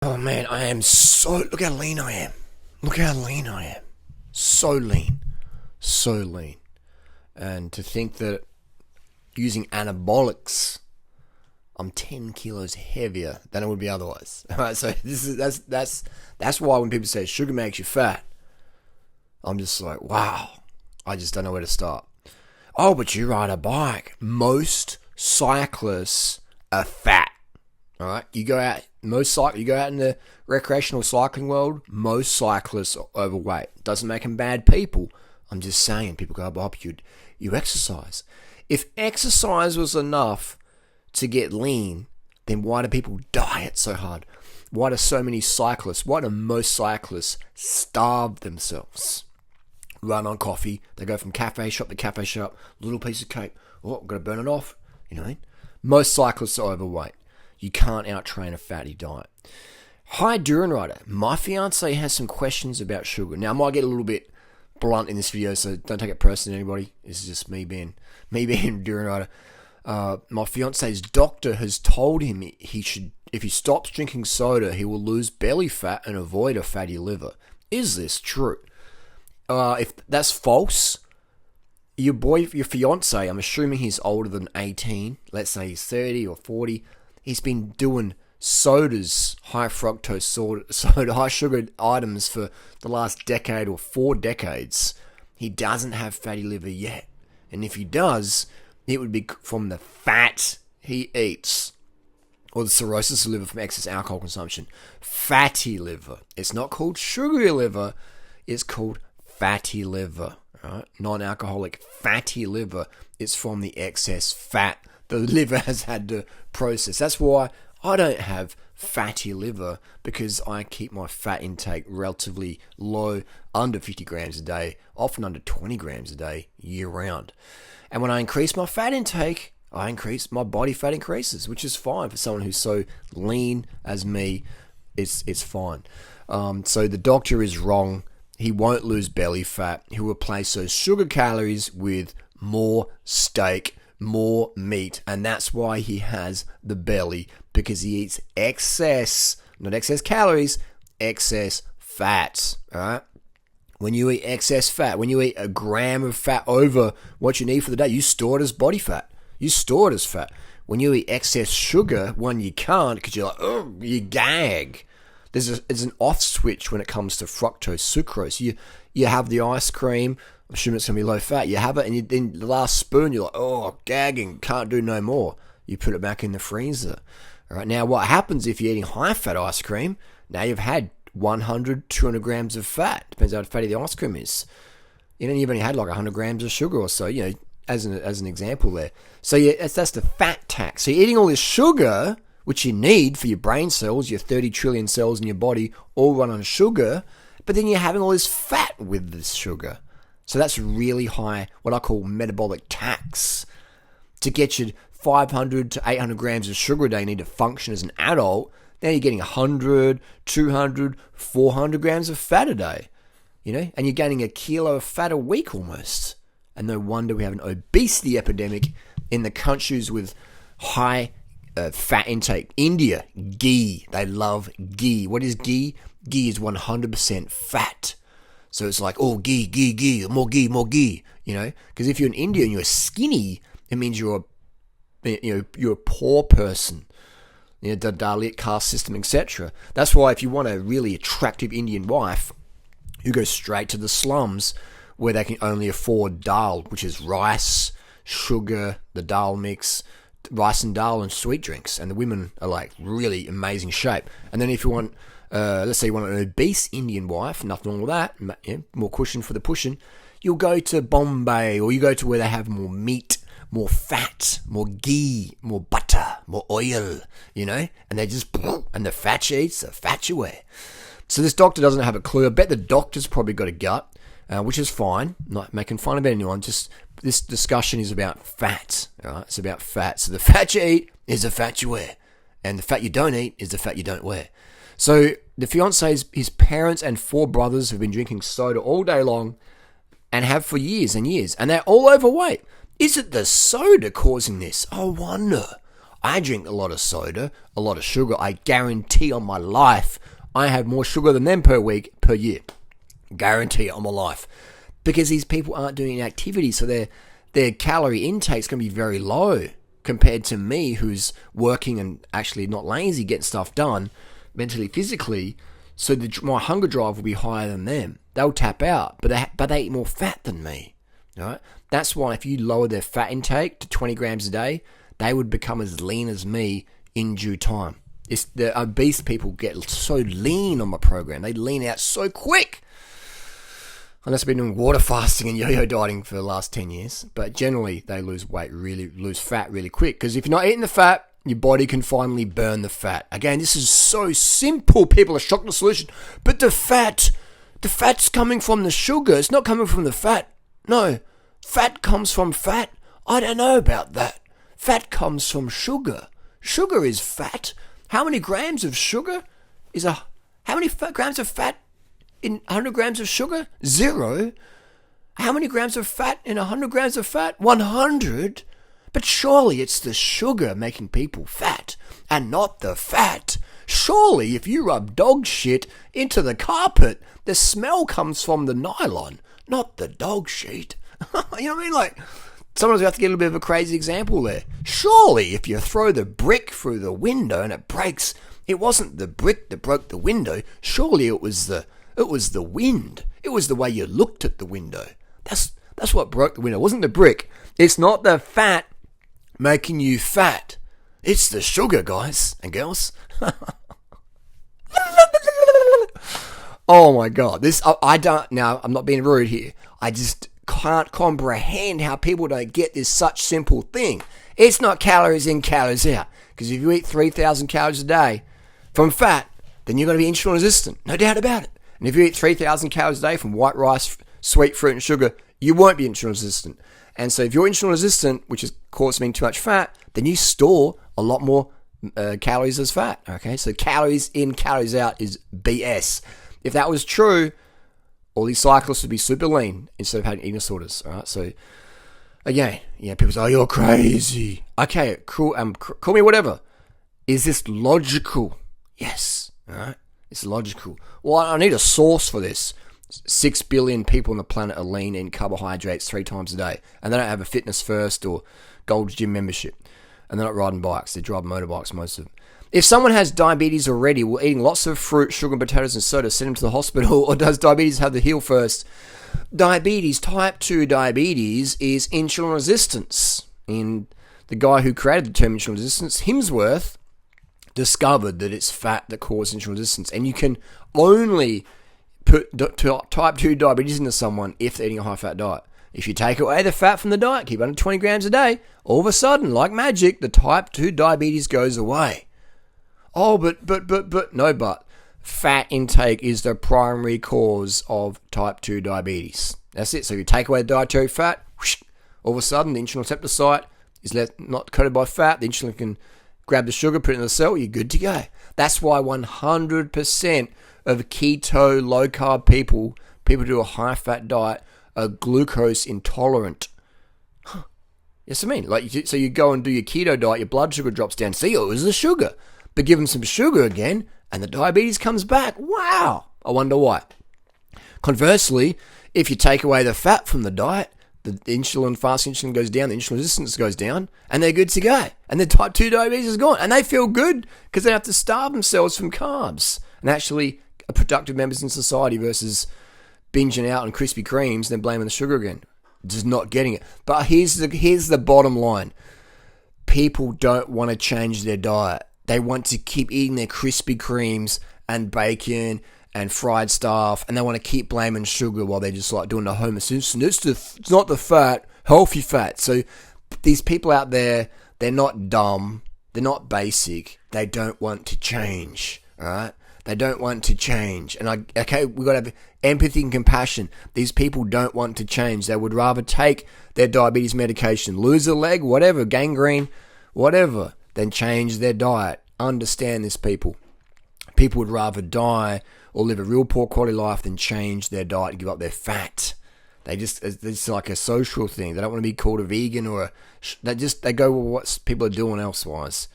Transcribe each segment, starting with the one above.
Oh man, look how lean I am. Look how lean I am. So lean. So lean. And to think that using anabolics, I'm 10 kilos heavier than I would be otherwise. Alright, so that's why when people say sugar makes you fat, I'm just like, wow. I just don't know where to start. Oh, but you ride a bike. Most cyclists are fat. All right, you go out in the recreational cycling world. Most cyclists are overweight. Doesn't make them bad people. I'm just saying, people go, Bob, you exercise. If exercise was enough to get lean, then why do people diet so hard? Why do most cyclists starve themselves? Run on coffee. They go from cafe shop to cafe shop. Little piece of cake. Oh, I've got to burn it off. You know what I mean? Most cyclists are overweight. You can't out-train a fatty diet. Hi, durianrider. My fiance has some questions about sugar. Now, I might get a little bit blunt in this video, so don't take it personally, anybody. This is just me being durianrider. My fiance's doctor has told him if he stops drinking soda, he will lose belly fat and avoid a fatty liver. Is this true? If that's false, your fiance, I'm assuming he's older than 18. Let's say he's 30 or 40. He's been doing sodas, high fructose soda, high sugar items for the last decade or 4 decades. He doesn't have fatty liver yet. And if he does, it would be from the fat he eats, or the cirrhosis of liver from excess alcohol consumption. Fatty liver. It's not called sugary liver. It's called fatty liver. Right? Non-alcoholic fatty liver. It's from the excess fat the liver has had to process. That's why I don't have fatty liver, because I keep my fat intake relatively low, under 50 grams a day, often under 20 grams a day, year round. And when I increase my fat intake, my body fat increases, which is fine for someone who's so lean as me. It's fine. So the doctor is wrong. He won't lose belly fat. He'll replace those sugar calories with more steak, more meat, and that's why he has the belly, because he eats not excess calories, excess fats. All right. When you eat excess fat, when you eat a gram of fat over what you need for the day, you store it as body fat. You store it as fat. When you eat excess sugar, you can't, because you're like, oh, you gag. There's an off switch when it comes to fructose, sucrose. You have the ice cream. I'm assuming it's going to be low fat. You have it, and then the last spoon, you're like, oh, gagging, can't do no more. You put it back in the freezer. All right. Now, what happens if you're eating high fat ice cream? Now you've had 100, 200 grams of fat. Depends how fatty the ice cream is. You've only had like 100 grams of sugar or so, as an example there. So that's the fat tax. So you're eating all this sugar, which you need for your brain cells, your 30 trillion cells in your body, all run on sugar, but then you're having all this fat with this sugar. So that's really high, what I call metabolic tax. To get you 500 to 800 grams of sugar a day, you need to function as an adult. Now you're getting 100, 200, 400 grams of fat a day, and you're gaining a kilo of fat a week almost. And no wonder we have an obesity epidemic in the countries with high fat intake. India, ghee. They love ghee. What is ghee? Ghee is 100% fat. So it's like, oh, ghee, more ghee, Because if you're in India and you're skinny, it means you're a poor person. The Dalit caste system, etc. That's why if you want a really attractive Indian wife, you go straight to the slums where they can only afford dal, which is rice, sugar, the dal mix, rice and dal, and sweet drinks. And the women are like really amazing shape. And then if you want, let's say you want an obese Indian wife, nothing wrong with that, more cushion for the pushing, you'll go to Bombay, or you go to where they have more meat, more fat, more ghee, more butter, more oil, and they just, and the fat you eat, the fat you wear. So this doctor doesn't have a clue. I bet the doctor's probably got a gut, which is fine. Not making fun of anyone. Just this discussion is about fat. All right? It's about fat. So the fat you eat is the fat you wear, and the fat you don't eat is the fat you don't wear. So the fiance's, his parents and 4 brothers have been drinking soda all day long, and have for years and years, and they're all overweight. Is it the soda causing this? I wonder. I drink a lot of soda, a lot of sugar. I guarantee on my life I have more sugar than them per year. Guarantee it on my life. Because these people aren't doing activity, so their calorie intake is going to be very low compared to me, who's working and actually not lazy, getting stuff done mentally, physically. So my hunger drive will be higher than them. They'll tap out, but they eat more fat than me. Right? That's why if you lower their fat intake to 20 grams a day, they would become as lean as me in due time. It's the obese people get so lean on my program. They lean out so quick. Unless I've been doing water fasting and yo-yo dieting for the last 10 years. But generally, they lose fat really quick. Because if you're not eating the fat, your body can finally burn the fat. Again, this is so simple. People are shocked at the solution. But the fat's coming from the sugar. It's not coming from the fat. No, fat comes from fat. I don't know about that. Fat comes from sugar. Sugar is fat. How many grams of sugar how many grams of fat in 100 grams of sugar? 0. How many grams of fat in 100 grams of fat? 100. But surely it's the sugar making people fat and not the fat. Surely if you rub dog shit into the carpet, the smell comes from the nylon, not the dog shit. You know what I mean? Like, sometimes we have to get a little bit of a crazy example there. Surely if you throw the brick through the window and it breaks, it wasn't the brick that broke the window. Surely it was the wind. It was the way you looked at the window. That's what broke the window. It wasn't the brick. It's not the fat making you fat. It's the sugar, guys and girls. Oh my God. I'm not being rude here. I just can't comprehend how people don't get this such simple thing. It's not calories in, calories out. Because if you eat 3,000 calories a day from fat, then you're going to be insulin resistant. No doubt about it. And if you eat 3,000 calories a day from white rice, sweet fruit and sugar, you won't be insulin resistant. And so if you're insulin resistant, which is causing too much fat, then you store a lot more calories as fat. Okay, so calories in, calories out is BS. If that was true, all these cyclists would be super lean instead of having eating disorders. All right, so again, people say, "Oh, you're crazy." Okay, cool. Call me whatever. Is this logical? Yes. All right, it's logical. Well, I need a source for this. 6 billion people on the planet are lean in carbohydrates 3 times a day, and they don't have a Fitness First or Gold's Gym membership, and they're not riding bikes. They drive motorbikes, most of them. If someone has diabetes already, will eating lots of fruit, sugar, and potatoes and soda send them to the hospital, or does diabetes have the heal first? Diabetes, type 2 diabetes, is insulin resistance. And the guy who created the term insulin resistance, Hemsworth, discovered that it's fat that causes insulin resistance. And you can only put type 2 diabetes into someone if they're eating a high-fat diet. If you take away the fat from the diet, keep under 20 grams a day, all of a sudden, like magic, the type 2 diabetes goes away. Oh, but. Fat intake is the primary cause of type 2 diabetes. That's it. So you take away the dietary fat, whoosh, all of a sudden the insulin receptor site is not coated by fat. The insulin can grab the sugar, put it in the cell, you're good to go. That's why 100% of keto, low-carb people who do a high-fat diet, are glucose intolerant. Yes, I mean, so you go and do your keto diet, your blood sugar drops down. See, it was the sugar. But give them some sugar again, and the diabetes comes back. Wow. I wonder why. Conversely, if you take away the fat from the diet, the fast insulin goes down, the insulin resistance goes down, and they're good to go. And the type 2 diabetes is gone. And they feel good because they don't have to starve themselves from carbs. And actually are productive members in society versus binging out on Krispy Kremes and then blaming the sugar again. Just not getting it. But here's the bottom line. People don't want to change their diet. They want to keep eating their Krispy Kremes and bacon and fried stuff, and they want to keep blaming sugar while they're just like doing the homocysteine. It's not the fat, healthy fat. So these people out there, they're not dumb, they're not basic, they don't want to change, all right? They don't want to change. And we've got to have empathy and compassion. These people don't want to change. They would rather take their diabetes medication, lose a leg, whatever, gangrene, whatever, than change their diet. Understand this, people. People would rather die or live a real poor quality life than change their diet and give up their fat. It's like a social thing. They don't want to be called a vegan they go with what people are doing elsewise.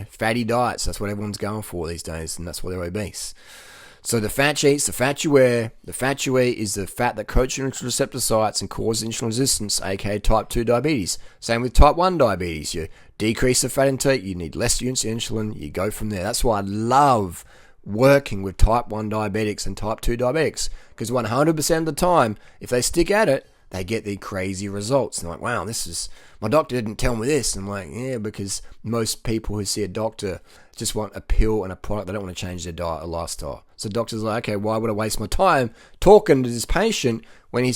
Fatty diets. That's what everyone's going for these days, and that's why they're obese. So the fat you eat, the fat you wear. The fat you eat is the fat that coats your insulin receptor sites and causes insulin resistance, aka type 2 diabetes. Same with type 1 diabetes. You decrease the fat intake, you need less insulin, you go from there. That's why I love working with type 1 diabetics and type 2 diabetics, because 100% of the time, if they stick at it, they get the crazy results. And they're like, wow, my doctor didn't tell me this. And I'm like, yeah, because most people who see a doctor just want a pill and a product. They don't want to change their diet or lifestyle. So doctors are like, okay, why would I waste my time talking to this patient when he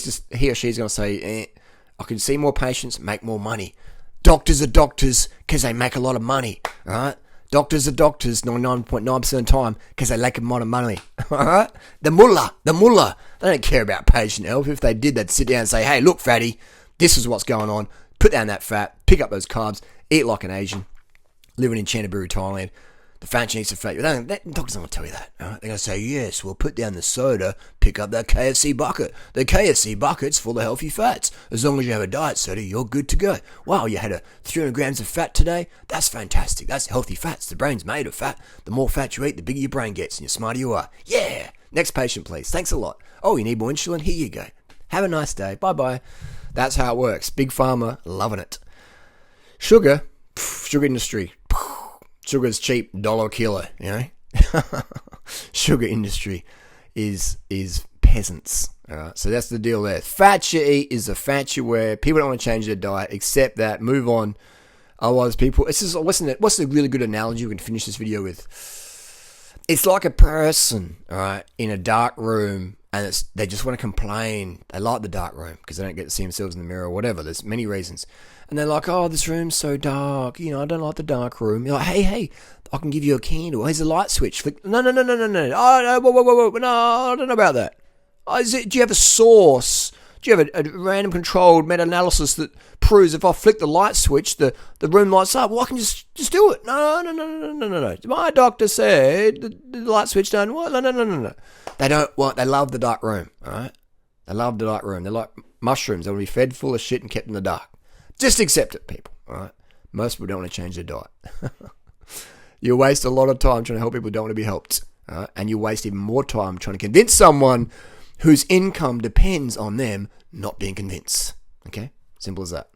or she's going to say, I can see more patients, make more money. Doctors are doctors because they make a lot of money, all right? Doctors are doctors 99.9% of the time because they make a lot of money. Alright? The mullah. They don't care about patient health. If they did, they'd sit down and say, hey, look, fatty, this is what's going on. Put down that fat, pick up those carbs, eat like an Asian, living in Canterbury, Thailand. The fat needs to fat. Doctors don't want to tell you that. Right? They're going to say, yes, we'll put down the soda, pick up that KFC bucket. The KFC bucket's full of healthy fats. As long as you have a diet soda, you're good to go. Wow, you had 300 grams of fat today? That's fantastic. That's healthy fats. The brain's made of fat. The more fat you eat, the bigger your brain gets and the smarter you are. Yeah. Next patient, please. Thanks a lot. Oh, you need more insulin? Here you go. Have a nice day. Bye-bye. That's how it works. Big Pharma, loving it. Sugar industry. Sugar's cheap, $1 a kilo, Sugar industry is peasants. All right, so that's the deal there. Fat you eat is the fat you wear. People don't want to change their diet. Accept that. Move on. Otherwise, what's a really good analogy we can finish this video with? It's like a person, all right, in a dark room, and they just want to complain. They like the dark room because they don't get to see themselves in the mirror or whatever. There's many reasons. And they're like, oh, this room's so dark. I don't like the dark room. You're like, hey, I can give you a candle. Here's a light switch. Flick. No. Oh, no, whoa. No, I don't know about that. Do you have a source? Do you have a random controlled meta-analysis that proves if I flick the light switch, the room lights up? Well, I can just do it. No. My doctor said the light switch don't work. No. They love the dark room, all right? They love the dark room. They're like mushrooms. They want to be fed full of shit and kept in the dark. Just accept it, people, all right? Most people don't want to change their diet. You waste a lot of time trying to help people who don't want to be helped, all right? And you waste even more time trying to convince someone whose income depends on them not being convinced. Okay? Simple as that.